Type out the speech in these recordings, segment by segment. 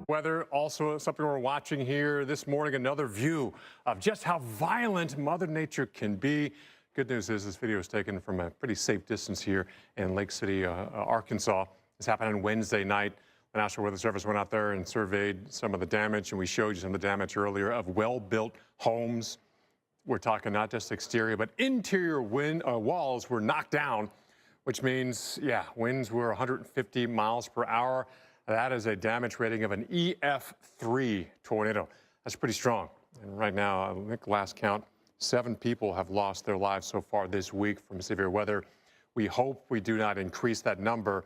Weather, also something we're watching here this morning, another view of just how violent Mother Nature can be. Good news is this video is taken from a pretty safe distance here in Lake City, Arkansas. This happened on Wednesday night. The National Weather Service went out there and surveyed some of the damage, and we showed you some of the damage earlier of well-built homes. We're talking not just exterior, but interior walls were knocked down, which means, yeah, winds were 150 miles per hour. That is a damage rating of an EF3 tornado. That's pretty strong. And right now, I think last count, 7 people have lost their lives so far this week from severe weather. We hope we do not increase that number.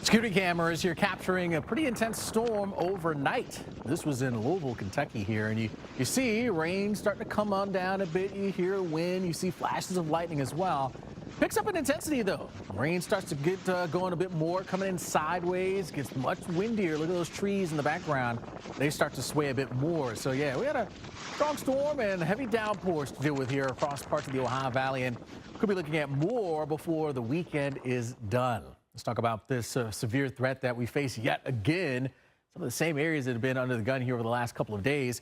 Security cameras here capturing a pretty intense storm overnight. This was in Louisville, Kentucky here, and you see rain starting to come on down a bit. You hear wind, you see flashes of lightning as well. Picks up in intensity though. Rain starts to get going a bit more, coming in sideways, gets much windier. Look at those trees in the background. They start to sway a bit more. So yeah, we had a strong storm and heavy downpours to deal with here across parts of the Ohio Valley, and could be looking at more before the weekend is done. Let's talk about this severe threat that we face yet again. Some of the same areas that have been under the gun here over the last couple of days.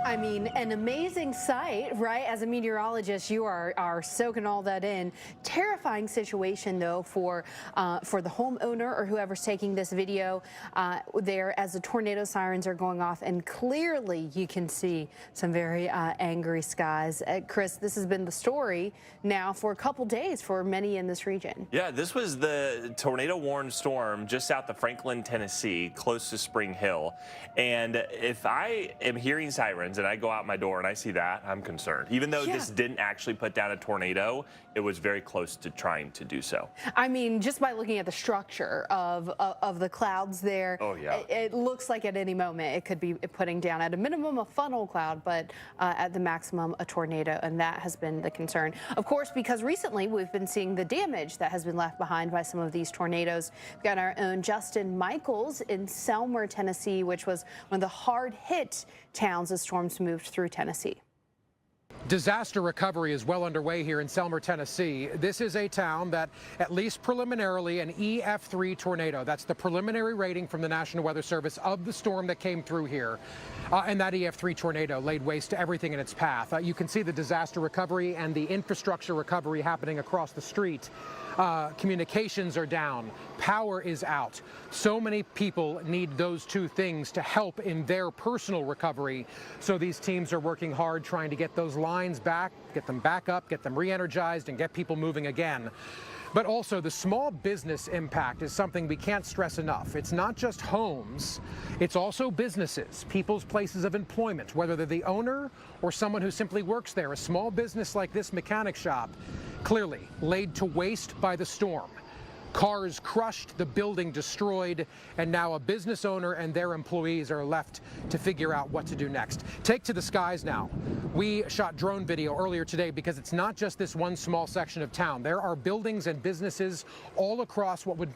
I mean, an amazing sight, right? As a meteorologist, you are soaking all that in. Terrifying situation, though, for the homeowner or whoever's taking this video there as the tornado sirens are going off, and clearly you can see some very angry skies. Chris, this has been the story now for a couple days for many in this region. Yeah, this was the tornado-warned storm just south of Franklin, Tennessee, close to Spring Hill. And if I am hearing sirens and I go out my door and I see that, I'm concerned. Even though this didn't actually put down a tornado, it was very close to trying to do so. I mean, just by looking at the structure of the clouds there, it looks like at any moment it could be putting down at a minimum a funnel cloud, but at the maximum a tornado, and that has been the concern. Of course, because recently we've been seeing the damage that has been left behind by some of these tornadoes. We've got our own Justin Michaels in Selmer, Tennessee, which was one of the hard-hit towns as storms moved through Tennessee. Disaster recovery is well underway here in Selmer, Tennessee. This is a town that, at least preliminarily, an EF3 tornado. That's the preliminary rating from the National Weather Service of the storm that came through here. And that EF3 tornado laid waste to everything in its path. You can see the disaster recovery and the infrastructure recovery happening across the street. Communications are down. Power is out. So many people need those two things to help in their personal recovery. So these teams are working hard trying to get those lines back, get them back up, get them re-energized, and get people moving again. But also the small business impact is something we can't stress enough. It's not just homes, it's also businesses, people's places of employment, whether they're the owner or someone who simply works there. A small business like this mechanic shop, clearly laid to waste by the storm. Cars crushed, the building destroyed, and now a business owner and their employees are left to figure out what to do next. Take to the skies now. We shot drone video earlier today because it's not just this one small section of town. There are buildings and businesses all across what would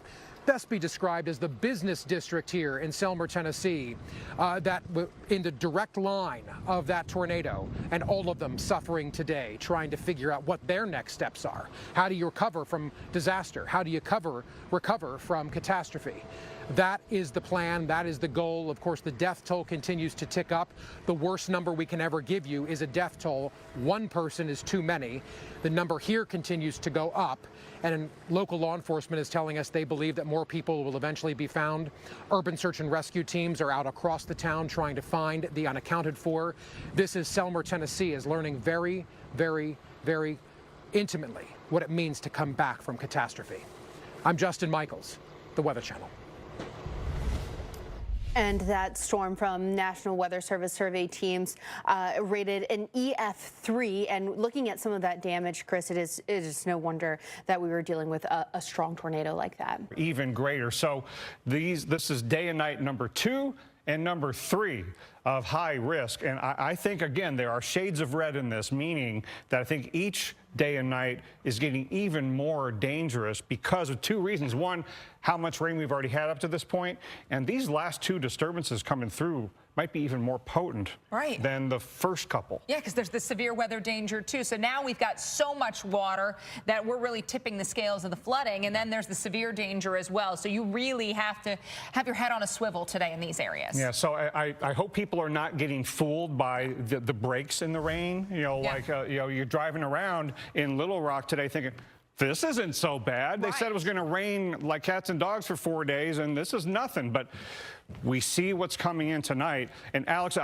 best be described as the business district here in Selmer, Tennessee, that in the direct line of that tornado, and all of them suffering today, trying to figure out what their next steps are. How do you recover from disaster? How do you recover from catastrophe? That is the plan. That is the goal. Of course, the death toll continues to tick up. The worst number we can ever give you is a death toll. One person is too many. The number here continues to go up, and local law enforcement is telling us they believe that more people will eventually be found. Urban search and rescue teams are out across the town trying to find the unaccounted for. This is Selmer, Tennessee, is learning very, very, very intimately what it means to come back from catastrophe. I'm Justin Michaels, the Weather Channel. And that storm from National Weather Service survey teams rated an EF3. And looking at some of that damage, Chris, it is no wonder that we were dealing with a strong tornado like that. Even greater. So this is day and night number 2 and number 3 of high risk. And I think, again, there are shades of red in this, meaning that I think each day and night is getting even more dangerous because of 2 reasons. One, how much rain we've already had up to this point, and these last 2 disturbances coming through might be even more potent than the first couple. Yeah, because there's the severe weather danger too. So now we've got so much water that we're really tipping the scales of the flooding, and then there's the severe danger as well. So you really have to have your head on a swivel today in these areas. Yeah, so I hope people are not getting fooled by the breaks in the rain. You know, like you're driving around in Little Rock today thinking, this isn't so bad. They said it was going to rain like cats and dogs for 4 days, and this is nothing. But we see what's coming in tonight. And Alex,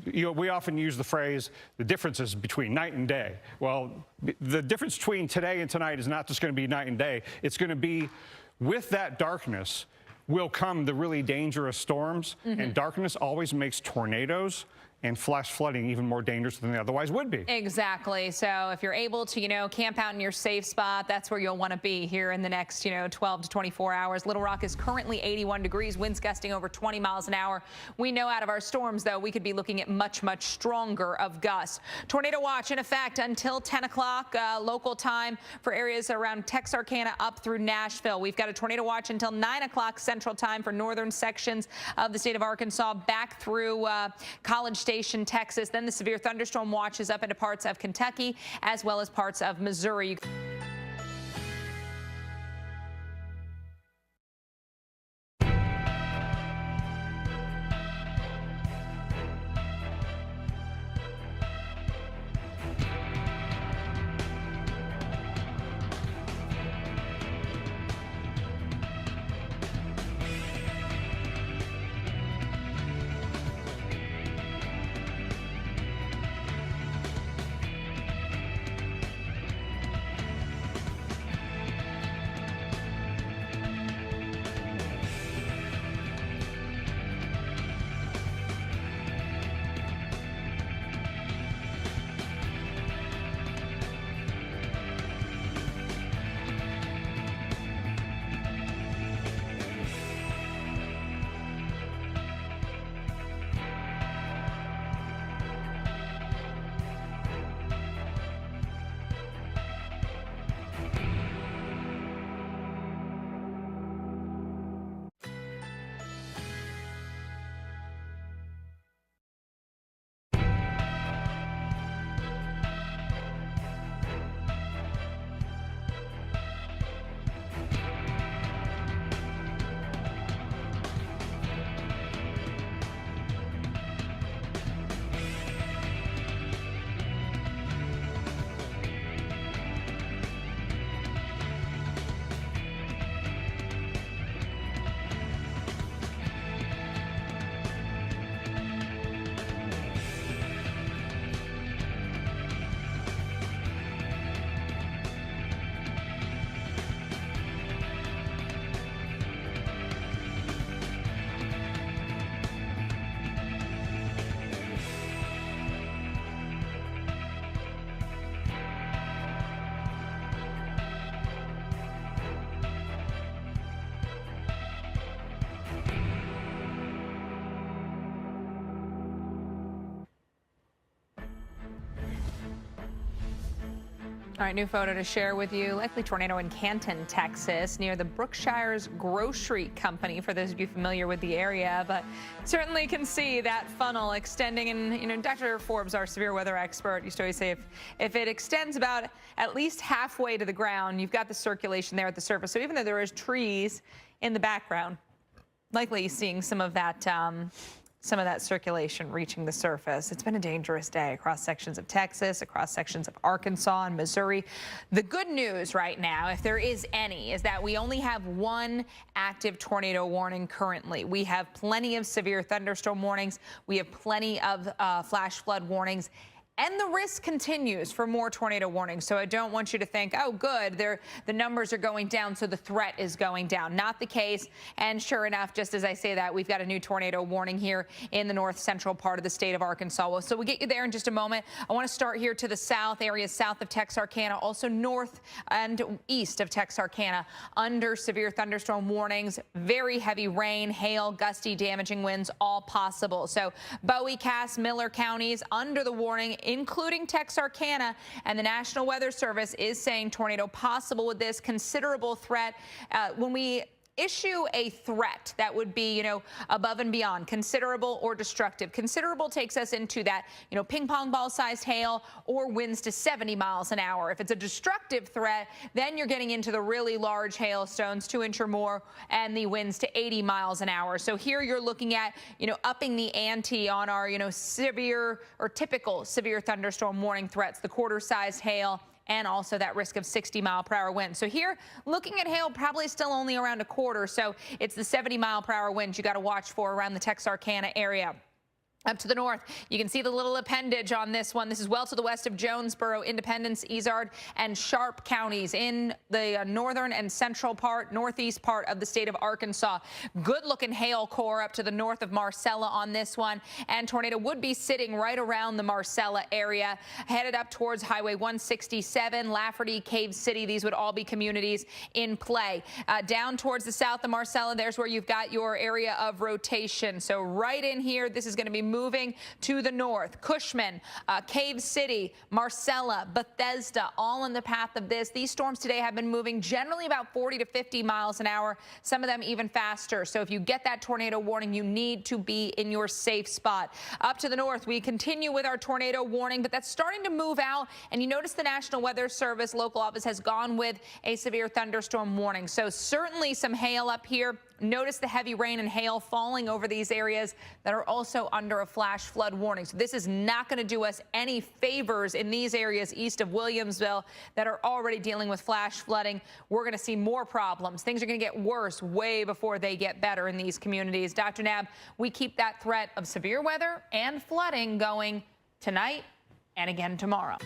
we often use the phrase, the differences between night and day. Well, the difference between today and tonight is not just going to be night and day. It's going to be, with that darkness will come the really dangerous storms. And darkness always makes tornadoes and flash flooding even more dangerous than they otherwise would be. Exactly. So if you're able to, camp out in your safe spot, that's where you'll want to be here in the next, 12 to 24 hours. Little Rock is currently 81 degrees, winds gusting over 20 miles an hour. We know out of our storms, though, we could be looking at much, much stronger of gusts. Tornado watch in effect until 10 o'clock local time for areas around Texarkana up through Nashville. We've got a tornado watch until 9 o'clock Central Time for northern sections of the state of Arkansas back through College Station, Texas. Then the severe thunderstorm watch is up into parts of Kentucky as well as parts of Missouri. All right, new photo to share with you. Likely tornado in Canton, Texas, near the Brookshire's Grocery Company, for those of you familiar with the area. But certainly can see that funnel extending. And, you know, Dr. Forbes, our severe weather expert, used to always say if it extends about at least halfway to the ground, you've got the circulation there at the surface. So even though there is trees in the background, likely seeing some of that circulation reaching the surface. It's been a dangerous day across sections of Texas, across sections of Arkansas and Missouri. The good news right now, if there is any, is that we only have one active tornado warning currently. We have plenty of severe thunderstorm warnings. We have plenty of flash flood warnings. And the risk continues for more tornado warnings. So I don't want you to think, oh, good, the numbers are going down, so the threat is going down. Not the case. And sure enough, just as I say that, we've got a new tornado warning here in the north central part of the state of Arkansas. Well, so we'll get you there in just a moment. I want to start here to the south, areas south of Texarkana, also north and east of Texarkana, under severe thunderstorm warnings. Very heavy rain, hail, gusty, damaging winds, all possible. So Bowie, Cass, Miller counties under the warning, including Texarkana, and the National Weather Service is saying tornado possible with this considerable threat. When we issue a threat that would be, you know, above and beyond, considerable or destructive. Considerable takes us into that, you know, ping pong ball sized hail or winds to 70 miles an hour. If it's a destructive threat, then you're getting into the really large hailstones, 2 inch or more, and the winds to 80 miles an hour. So here you're looking at, you know, upping the ante on our, you know, severe or typical severe thunderstorm warning threats, the quarter sized hail, and also that risk of 60-mile-per-hour wind. So here, looking at hail, probably still only around a quarter. So it's the 70-mile-per-hour winds you got to watch for around the Texarkana area. Up to the north, you can see the little appendage on this one. This is well to the west of Jonesboro, Independence, Izard, and Sharp counties in the northern and central part, northeast part of the state of Arkansas. Good-looking hail core up to the north of Marcella on this one, and tornado would be sitting right around the Marcella area, headed up towards Highway 167, Lafferty, Cave City. These would all be communities in play. Down towards the south of Marcella, there's where you've got your area of rotation. So right in here, this is going to be moving to the north. Cushman, Cave City, Marcella, Bethesda, all in the path of this. These storms today have been moving generally about 40 to 50 miles an hour, some of them even faster. So if you get that tornado warning, you need to be in your safe spot. Up to the north, we continue with our tornado warning, but that's starting to move out. And you notice the National Weather Service local office has gone with a severe thunderstorm warning. So certainly some hail up here. Notice the heavy rain and hail falling over these areas that are also under a flash flood warning. So this is not going to do us any favors in these areas east of Williamsville that are already dealing with flash flooding. We're going to see more problems. Things are going to get worse way before they get better in these communities. Dr. Knabb, we keep that threat of severe weather and flooding going tonight and again tomorrow.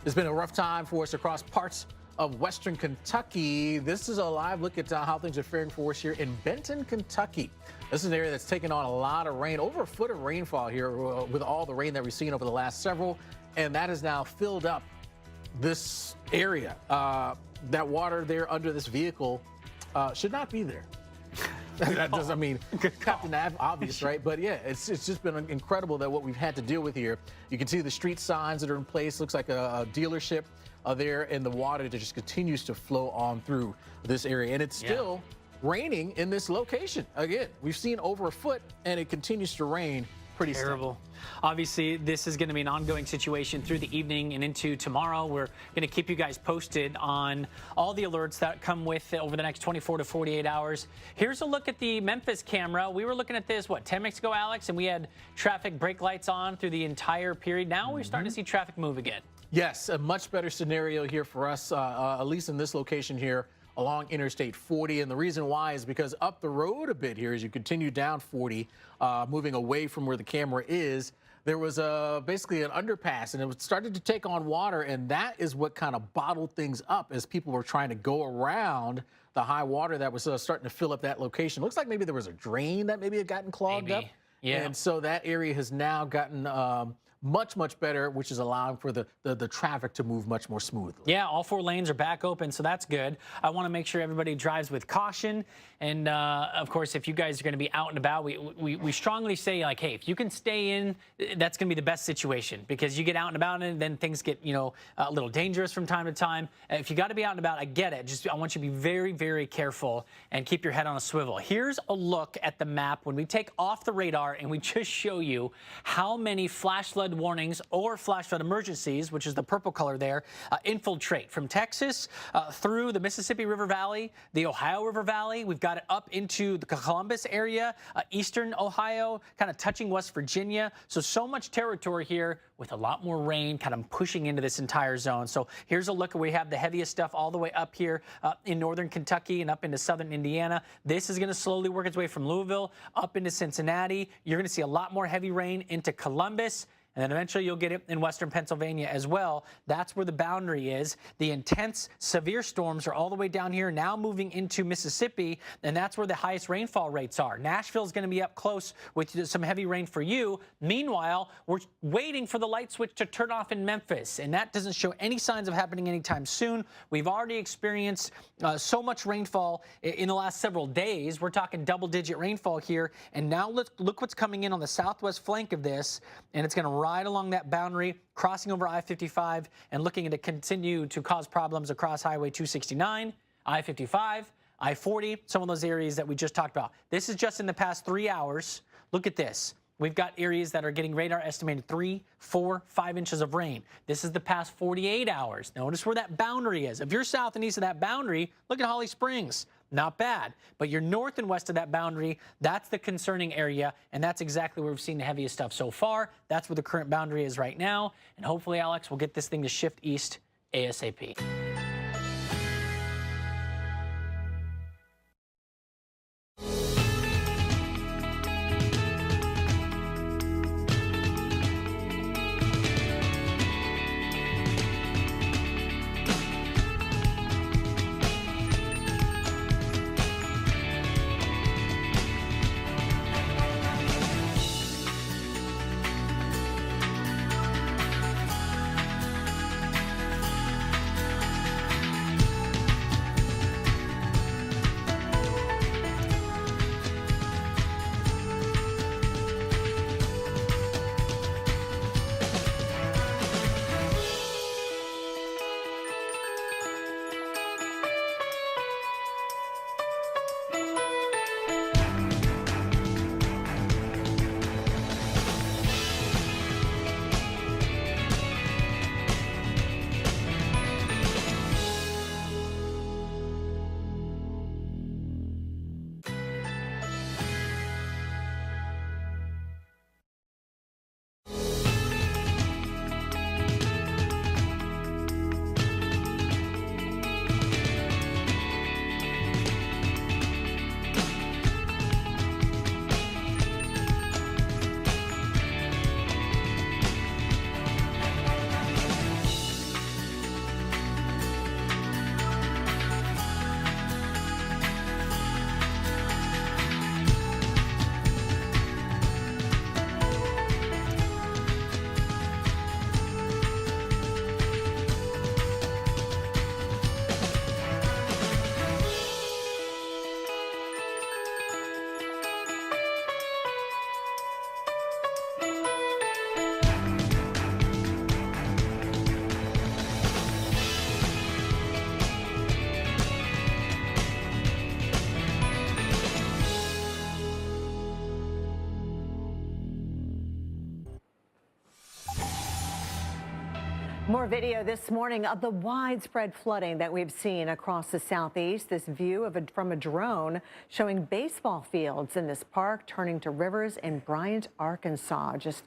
It's been a rough time for us across parts of western Kentucky. This is a live look at how things are faring for us here in Benton, Kentucky. This is an area that's taken on a lot of rain, over a foot of rainfall here with all the rain that we've seen over the last several, and that has now filled up this area. That water there under this vehicle should not be there. That doesn't mean Captain Knabb, obvious, right? But yeah, it's just been incredible that what we've had to deal with here. You can see the street signs that are in place. Looks like a dealership there, and the water that just continues to flow on through this area. And it's still raining in this location. Again, we've seen over a foot, and it continues to rain. Pretty terrible. Obviously, this is going to be an ongoing situation through the evening and into tomorrow. We're going to keep you guys posted on all the alerts that come with it over the next 24 to 48 hours. Here's a look at the Memphis camera. We were looking at this, 10 minutes ago, Alex, and we had traffic brake lights on through the entire period. Now we're starting to see traffic move again. Yes, a much better scenario here for us, at least in this location here along Interstate 40. And the reason why is because up the road a bit here, as you continue down 40, moving away from where the camera is, there was basically an underpass, and it started to take on water, and that is what kind of bottled things up as people were trying to go around the high water that was starting to fill up that location. Looks like maybe there was a drain that maybe had gotten clogged up. Yeah. And so that area has now gotten much better, which is allowing for the traffic to move much more smoothly. Yeah, all 4 lanes are back open, so that's good. I want to make sure everybody drives with caution. And, of course, if you guys are going to be out and about, we strongly say, like, hey, if you can stay in, that's going to be the best situation, because you get out and about and then things get, a little dangerous from time to time. If you got to be out and about, I get it. Just I want you to be very, very careful and keep your head on a swivel. Here's a look at the map when we take off the radar and we just show you how many flash flood warnings or flash flood emergencies, which is the purple color there, infiltrate from Texas through the Mississippi River Valley, the Ohio River Valley. We've got it up into the Columbus area, eastern Ohio, kind of touching West Virginia. So much territory here with a lot more rain kind of pushing into this entire zone. So here's a look. We have the heaviest stuff all the way up here in northern Kentucky and up into southern Indiana. This is going to slowly work its way from Louisville up into Cincinnati. You're going to see a lot more heavy rain into Columbus. And then eventually you'll get it in western Pennsylvania as well. That's where the boundary is. The intense, severe storms are all the way down here, now moving into Mississippi, and that's where the highest rainfall rates are. Nashville's going to be up close with some heavy rain for you. Meanwhile, we're waiting for the light switch to turn off in Memphis, and that doesn't show any signs of happening anytime soon. We've already experienced so much rainfall in the last several days. We're talking double-digit rainfall here, and now look what's coming in on the southwest flank of this, and it's going to right along that boundary, crossing over I-55 and looking to continue to cause problems across Highway 269, I-55, I-40, some of those areas that we just talked about. This is just in the past 3 hours. Look at this. We've got areas that are getting radar estimated 3, 4, 5 inches of rain. This is the past 48 hours. Notice where that boundary is. If you're south and east of that boundary, look at Holly Springs. Not bad. But you're north and west of that boundary, that's the concerning area, and that's exactly where we've seen the heaviest stuff so far. That's where the current boundary is right now, and hopefully, Alex, we'll get this thing to shift east ASAP. More video this morning of the widespread flooding that we've seen across the southeast. This view from a drone showing baseball fields in this park turning to rivers in Bryant, Arkansas. Just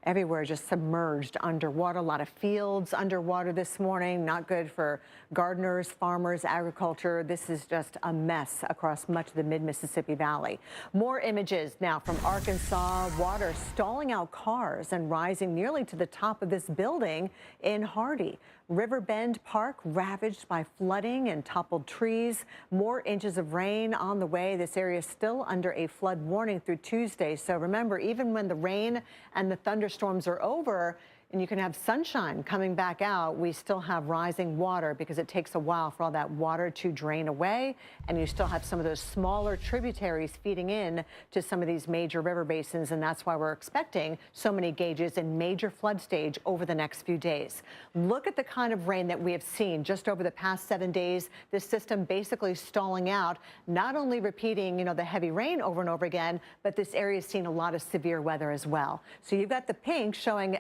everywhere, just submerged underwater. A lot of fields underwater this morning. Not good for gardeners, farmers, agriculture. This is just a mess across much of the mid-Mississippi Valley. More images now from Arkansas. Water stalling out cars and rising nearly to the top of this building in Hardy. Riverbend Park ravaged by flooding and toppled trees. More inches of rain on the way. This area is still under a flood warning through Tuesday. So remember, even when the rain and the thunderstorms are over, and you can have sunshine coming back out, we still have rising water because it takes a while for all that water to drain away. And you still have some of those smaller tributaries feeding in to some of these major river basins. And that's why we're expecting so many gauges in major flood stage over the next few days. Look at the kind of rain that we have seen just over the past 7 days. This system basically stalling out, not only repeating, the heavy rain over and over again, but this area has seen a lot of severe weather as well. So you've got the pink showing,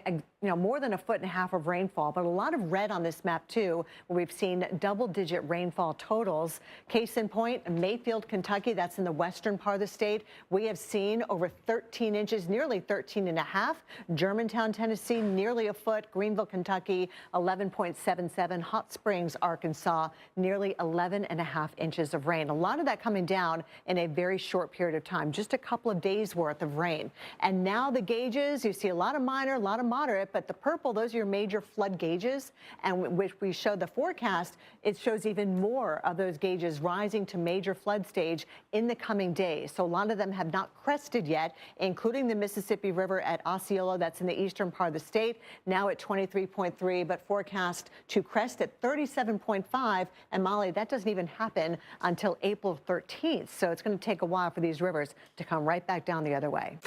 more than 1.5 feet of rainfall, but a lot of red on this map too, where we've seen double-digit rainfall totals. Case in point, Mayfield, Kentucky, that's in the western part of the state. We have seen over 13 inches, nearly 13.5. Germantown, Tennessee, nearly a foot. Greenville, Kentucky, 11.77. Hot Springs, Arkansas, nearly 11.5 inches of rain. A lot of that coming down in a very short period of time, just a couple of days worth of rain. And now the gauges, you see a lot of minor, a lot of moderate, but the purple, those are your major flood gauges, and which we showed the forecast, it shows even more of those gauges rising to major flood stage in the coming days. So a lot of them have not crested yet, including the Mississippi River at Osceola, that's in the eastern part of the state, now at 23.3, but forecast to crest at 37.5. And Molly, that doesn't even happen until April 13th. So it's going to take a while for these rivers to come right back down the other way.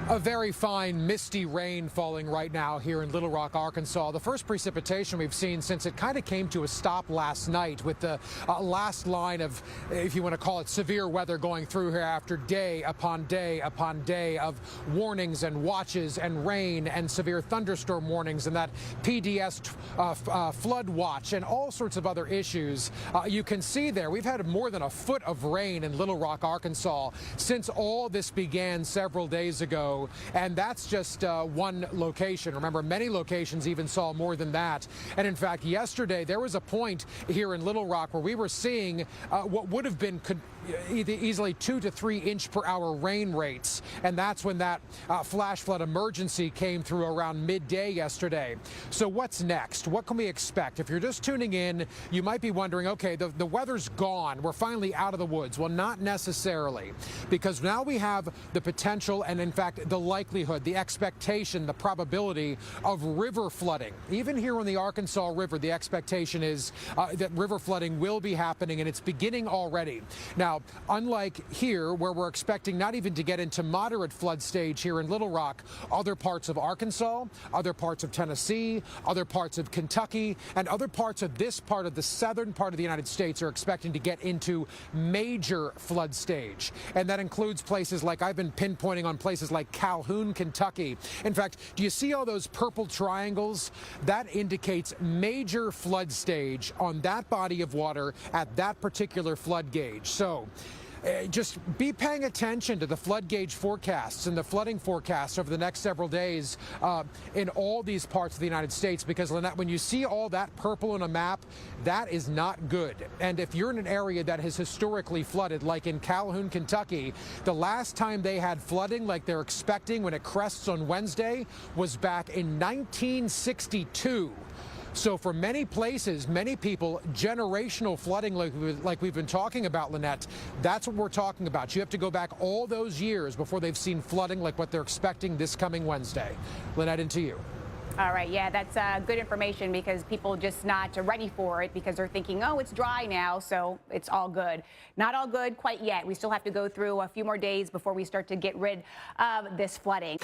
A very fine, misty rain falling right now here in Little Rock, Arkansas. The first precipitation we've seen since it kind of came to a stop last night with the last line of, if you want to call it, severe weather going through here after day upon day upon day of warnings and watches and rain and severe thunderstorm warnings and that PDS flood watch and all sorts of other issues. You can see there we've had more than a foot of rain in Little Rock, Arkansas since all this began several days ago. tornado, and that's just one location. Remember, many locations even saw more than that. And in fact, yesterday there was a point here in Little Rock where we were seeing what would have been easily 2 to 3 inch per hour rain rates, and that's when that flash flood emergency came through around midday yesterday. So what's next? What can we expect? If you're just tuning in, you might be wondering, okay, the weather's gone. We're finally out of the woods. Well, not necessarily, because now we have the potential and, in fact, the likelihood, the expectation, the probability of river flooding. Even here on the Arkansas River, the expectation is that river flooding will be happening, and it's beginning already. Now, unlike here, where we're expecting not even to get into moderate flood stage here in Little Rock, other parts of Arkansas, other parts of Tennessee, other parts of Kentucky, and other parts of this part of the southern part of the United States are expecting to get into major flood stage. And that includes places like, I've been pinpointing on places like Calhoun, Kentucky. In fact, do you see all those purple triangles? That indicates major flood stage on that body of water at that particular flood gauge. So just be paying attention to the flood gauge forecasts and the flooding forecasts over the next several days in all these parts of the United States, because, Lynette, when you see all that purple on a map, that is not good. And if you're in an area that has historically flooded, like in Calhoun, Kentucky, the last time they had flooding like they're expecting when it crests on Wednesday was back in 1962. So for many places, many people, generational flooding like we've been talking about, Lynette, that's what we're talking about. You have to go back all those years before they've seen flooding like what they're expecting this coming Wednesday. Lynette, into you. All right, yeah, that's good information, because people just not ready for it because they're thinking, oh, it's dry now, so it's all good. Not all good quite yet. We still have to go through a few more days before we start to get rid of this flooding.